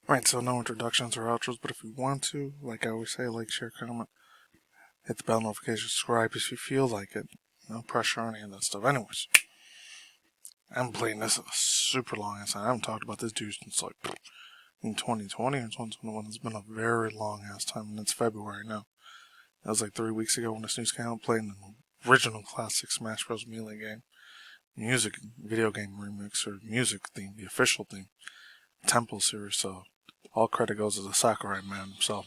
Right, so no introductions or outros, but if you want to, like I always say, like, share, comment, hit the bell notification, subscribe if you feel like it. No pressure on any of that stuff. Anyways, I'm playing this a super long ass time. I haven't talked about this dude since like in 2020 or 2021. It's been a very long ass time, and it's February now. That was like 3 weeks ago when this news came out, playing the original classic Smash Bros. Melee game. Music, video game remix, or music theme, the official theme. Temple series, so all credit goes to the Sakurai man himself.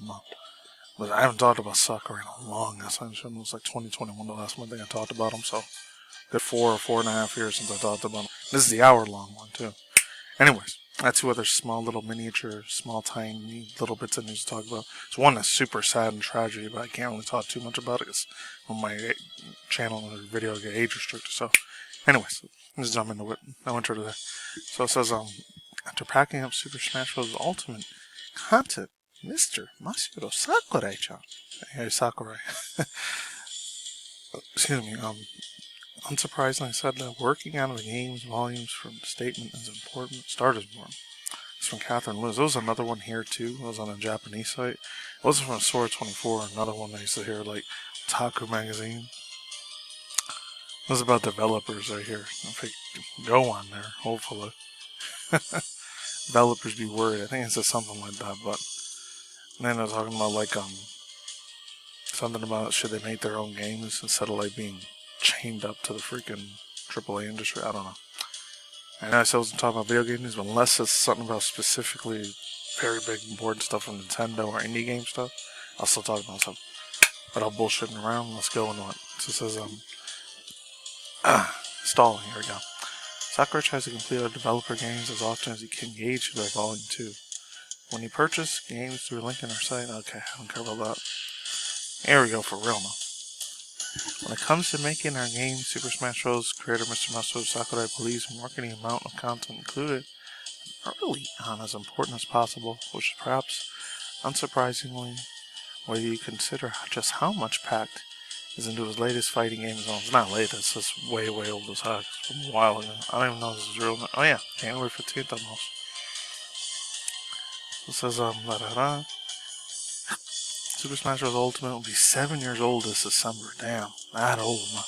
But I haven't talked about Sakurai in a long time. It was like 2021 the last one thing I talked about him, so good 4.5 years since I talked about him. This is the hour-long one, too. Anyways, I had two other small little miniature, small tiny little bits of news to talk about. It's one that's super sad and tragic, but I can't really talk too much about it because on my channel and video get age restricted. So, anyways, let's jump into it. No intro today. So it says, after packing up Super Smash Bros. Ultimate content, Mr. Masahiro Sakurai-chan. Hey, Sakurai. Excuse me, unsurprisingly said that working out of the game's volumes from the statement is important. Start is born. It's from Catherine Liz. There was another one here too. It was on a Japanese site. It wasn't from Sword24. Another one I used to hear, like Taku magazine. It was about developers right here. If I go on there, hopefully. Developers be worried. I think it says something like that, but then they're talking about like something about should they make their own games instead of like being chained up to the freaking AAA industry. I don't know. I know I said I wasn't talking about video games, but unless it's something about specifically very big important stuff from Nintendo or indie game stuff, I'll still talk about stuff. But I'm bullshitting around. Let's go into it. So it says stalling. Here we go. Sakurai tries to complete our developer games as often as he can gauge their volume 2. When you purchase games through a link in our site, okay, I don't care about that. Here we go, for real now. When it comes to making our game, Super Smash Bros. Creator Mr. Masahiro Sakurai believes marketing amount of content included early on as important as possible, which is perhaps unsurprisingly whether you consider just how much packed is into his latest fighting game. Well, it's not latest, it's way old as heck. It's from a while ago. I don't even know if this is real. Oh yeah, January 15th almost. It says, Super Smash Bros. Ultimate will be 7 years old this December. Damn, that old, man.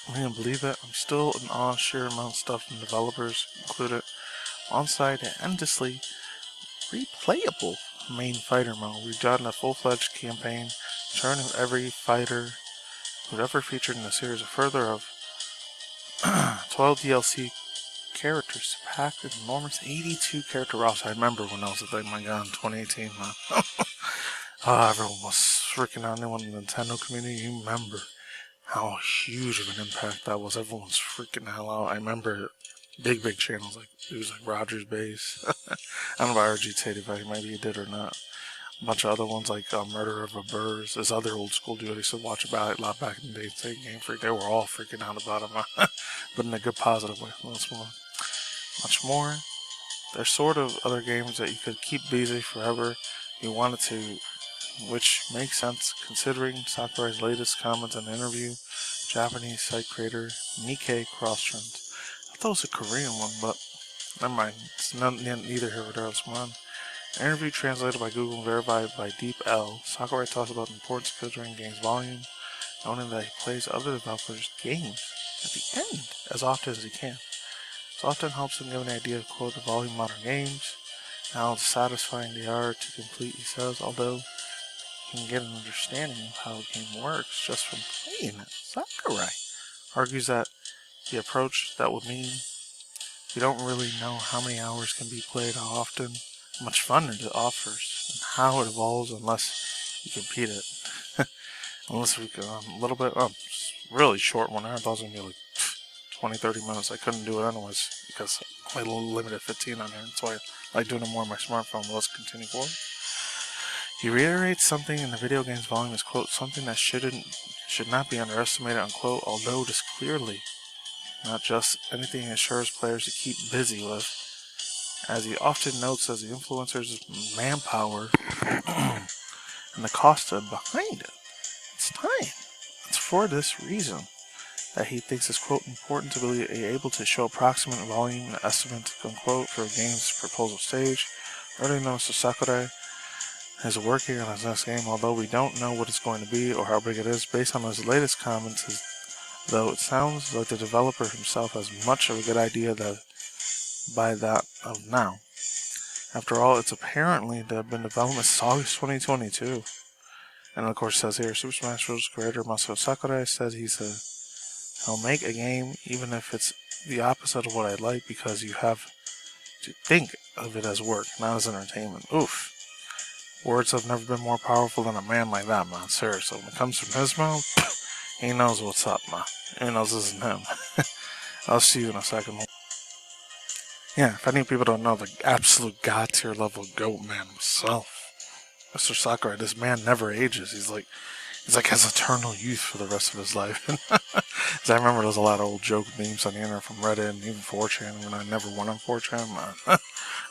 I can't believe it. I'm still in awe of sheer amount of stuff from developers included on-site and endlessly replayable main fighter mode. We've gotten a full-fledged campaign, turn of every fighter who've ever featured in the series, a further of 12 DLC characters packed an enormous 82 character roster. I remember when that was a thing, my god, in 2018, man. Everyone was freaking out. Anyone in the Nintendo community, you remember how huge of an impact that was. Everyone's freaking the hell out. I remember big channels like dudes like Rogers Base. I don't know if RG85, maybe he did or not. A bunch of other ones like Murder of a Burrs. This other old school dude I used to watch about it a lot back in the day. Say Game Freak. They were all freaking out about him, but in a good positive way. Once more, much more. There's sort of other games that you could keep busy forever. You wanted to. Which makes sense considering Sakurai's latest comments in an interview. Japanese site creator Nikkei Crosstrends. I thought it was a Korean one, but never mind. It's neither here nor there. It's one. An interview translated by Google and verified by Deep L. Sakurai talks about the importance of filtering games volume, noting that he plays other developers' games at the end as often as he can. This often helps him give an idea of quote the volume of modern games. How satisfying they are to complete, he says, although can get an understanding of how a game works just from playing it. Sakurai argues that the approach that would mean you don't really know how many hours can be played, how often, how much fun it offers, and how it evolves unless you compete it. Unless we can, a little bit, really short one. I thought it was going to be like 20-30 minutes. I couldn't do it anyways because I limited 15 on there. That's why I like doing it more on my smartphone. But let's continue forward. He reiterates something in the video games volume is, quote, something that should not be underestimated, unquote, although it is clearly not just anything he assures players to keep busy with. As he often notes as the influencer's manpower and the cost behind it. It's time. It's for this reason that he thinks it's, quote, important to be able to show approximate volume and estimate, unquote, for a game's proposal stage. already know Mr. Sakurai is working on his next game, although we don't know what it's going to be or how big it is. Based on his latest comments, though it sounds like the developer himself has much of a good idea by that of now. After all, it's apparently been development since August 2022. And of course it says here, Super Smash Bros. Creator Masahiro Sakurai said he'll make a game even if it's the opposite of what I like, because you have to think of it as work, not as entertainment. Oof. Words have never been more powerful than a man like that, man. Seriously, when it comes from his mouth, he knows what's up, man. He knows this isn't him. I'll see you in a second. Yeah, if any people don't know, the absolute god tier level goat man himself, Mr. Sakurai, this man never ages. He's like has eternal youth for the rest of his life. I remember there's a lot of old joke memes on the internet from Reddit and even 4chan when I never went on 4chan, man.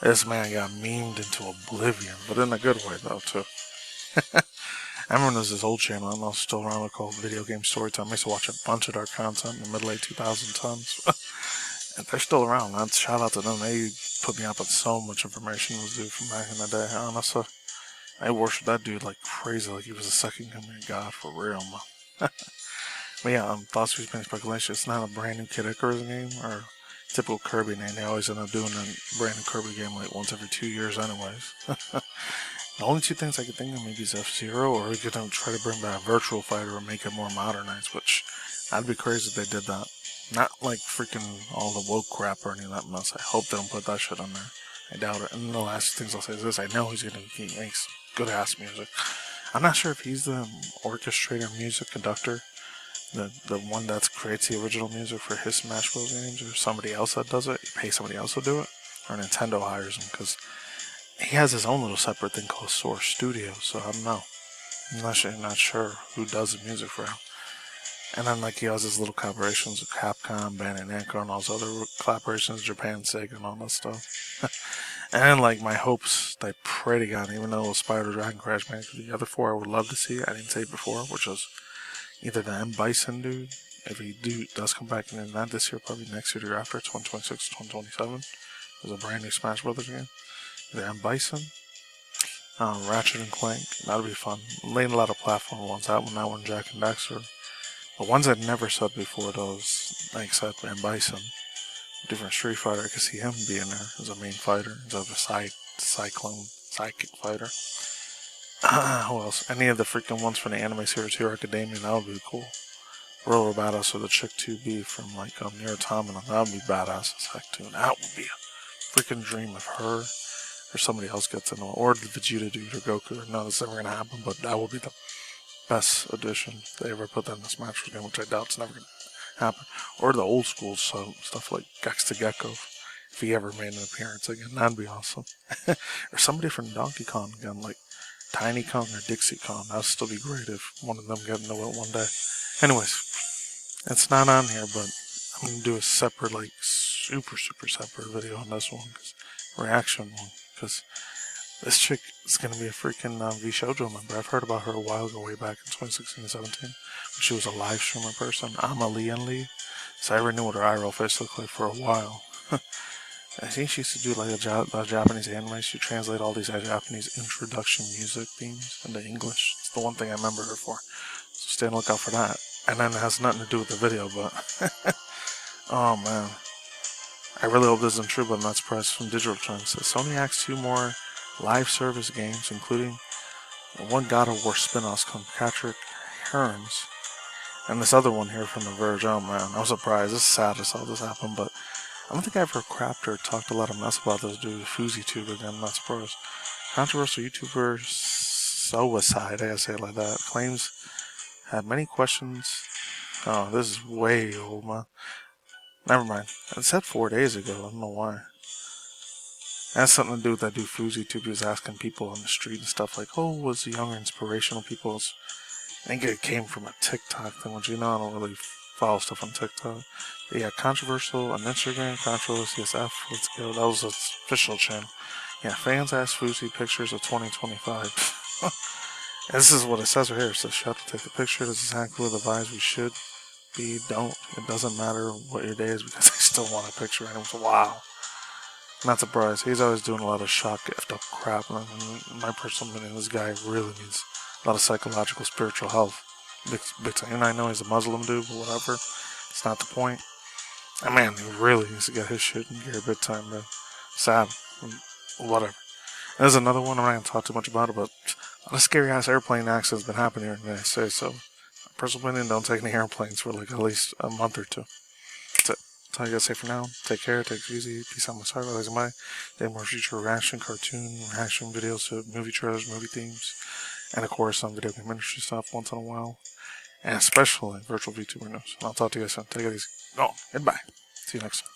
This man got memed into oblivion, but in a good way though too. I remember there's this old channel, I don't know if it's still around, called Video Game Storytime. I used to watch a bunch of their content in the mid-late 2010s. And they're still around, man. Shout out to them. They put me up with so much information, those dude from back in the day. Honestly, I worship that dude like crazy, like he was a second coming of God for real, man. But yeah, thoughts, speculation, speculation. It's not a brand new Kid Icarus game or typical Kirby name. They always end up doing a brand new Kirby game like once every 2 years, anyways. The only two things I could think of maybe is F-Zero, or we could try to bring back Virtual Fighter or make it more modernized, which that'd be crazy if they did that. Not like freaking all the woke crap or any of that mess. I hope they don't put that shit on there. I doubt it. And the last things I'll say is this: I know he makes good ass music. I'm not sure if he's the orchestrator, music conductor, the one that creates the original music for his Smash Bros. Games, or somebody else that does it. He pays somebody else to do it, or Nintendo hires him, because he has his own little separate thing called Source Studio. So I don't know. I'm not sure who does the music for him. And then like he has his little collaborations with Capcom, Bandai Namco, and all those other collaborations, Japan, Sega, and all that stuff. And like my hopes, I pray to God, even though it was Spider Dragon, Crash Bandicoot, the other four I would love to see. I didn't say it before, which was either the M Bison dude, if he does come back in, not this year, probably next year or after, 2026, 2027. There's a brand new Smash Brothers game. Either M Bison, Ratchet and Clank, that'll be fun. Laying a lot of platform ones, that one, Jack and Daxter. The ones I'd never said before, those, like I said, M Bison, different Street Fighter, I could see him being there as a main fighter, as a sidekick fighter. Who else? Any of the freaking ones from the anime series Hero Academia, that would be cool. Real badass, or the chick 2B from like Nier Automata, that would be badass as heck too. That would be a freaking dream if her or somebody else gets in, or the Vegeta dude or Goku. No, that's never gonna happen, but that would be the best addition they ever put that in the Smash Bros. Game, which I doubt it's never gonna happen. Or the old school stuff like Gex to Gecko, if he ever made an appearance again, that'd be awesome. Or somebody from Donkey Kong again, like Tiny Kong or Dixie Kong. That'd still be great if one of them got into it one day. Anyways, it's not on here, but I'm gonna do a separate, like super separate video on this one, reaction one, because this chick is going to be a freaking V-Shoujo member. I've heard about her a while ago, way back in 2016 and 17. She was a live streamer person. I'm a Lee. So I already knew what her IRL face looked like for a while. I think she used to do like a Japanese anime. She translate all these Japanese introduction music themes into English. It's the one thing I remember her for. So stay on the lookout for that. And then it has nothing to do with the video, but... oh man. I really hope this isn't true, but I'm not surprised. From Digital Trends, Sony acts 2 more live service games, including one God of War spin-offs called Patrick Hearns, and this other one here from The Verge. Oh man, I was surprised. It's sad to saw this happen, but I don't think I ever crapped or talked a lot of mess about this dude, FuziTube, again. I'm not surprised. Controversial YouTuber Suicide, I gotta say it like that, claims had many questions. Oh, this is way old, man. Never mind. It said 4 days ago. I don't know why. It has something to do with that dude FuziTube. He was asking people on the street and stuff like, oh, was the younger inspirational people? I think it came from a TikTok thing, which, you know, I don't really follow stuff on TikTok. But yeah, controversial on Instagram, controversial CSF. Let's go. That was its official channel. Yeah, fans asked Fuzi pictures of 2025. This is what it says right here. It says, shut to take the picture. This is exactly the vibes we should be. Don't. It doesn't matter what your day is because I still want a picture. And it was wow. Not surprised. He's always doing a lot of shock gift up crap. And in my personal opinion, this guy really needs a lot of psychological, spiritual health. Big time. And I know he's a Muslim dude, but whatever. It's not the point. And man, he really needs to get his shit in gear big time, man. Sad. Whatever. There's another one. I'm not going to talk too much about it, but a lot of scary ass airplane accidents been happening here in the United States. So, personal opinion, don't take any airplanes for like at least a month or two. That's it. That's all you gotta say for now. Take care. Take it easy. Peace out. Massahiro. Thanks, bye. They more future reaction, cartoon, reaction videos to movie trailers, movie themes, and of course some video game industry stuff once in a while, and especially virtual VTuber news. And I'll talk to you guys soon. Take it easy. Goodbye. See you next time.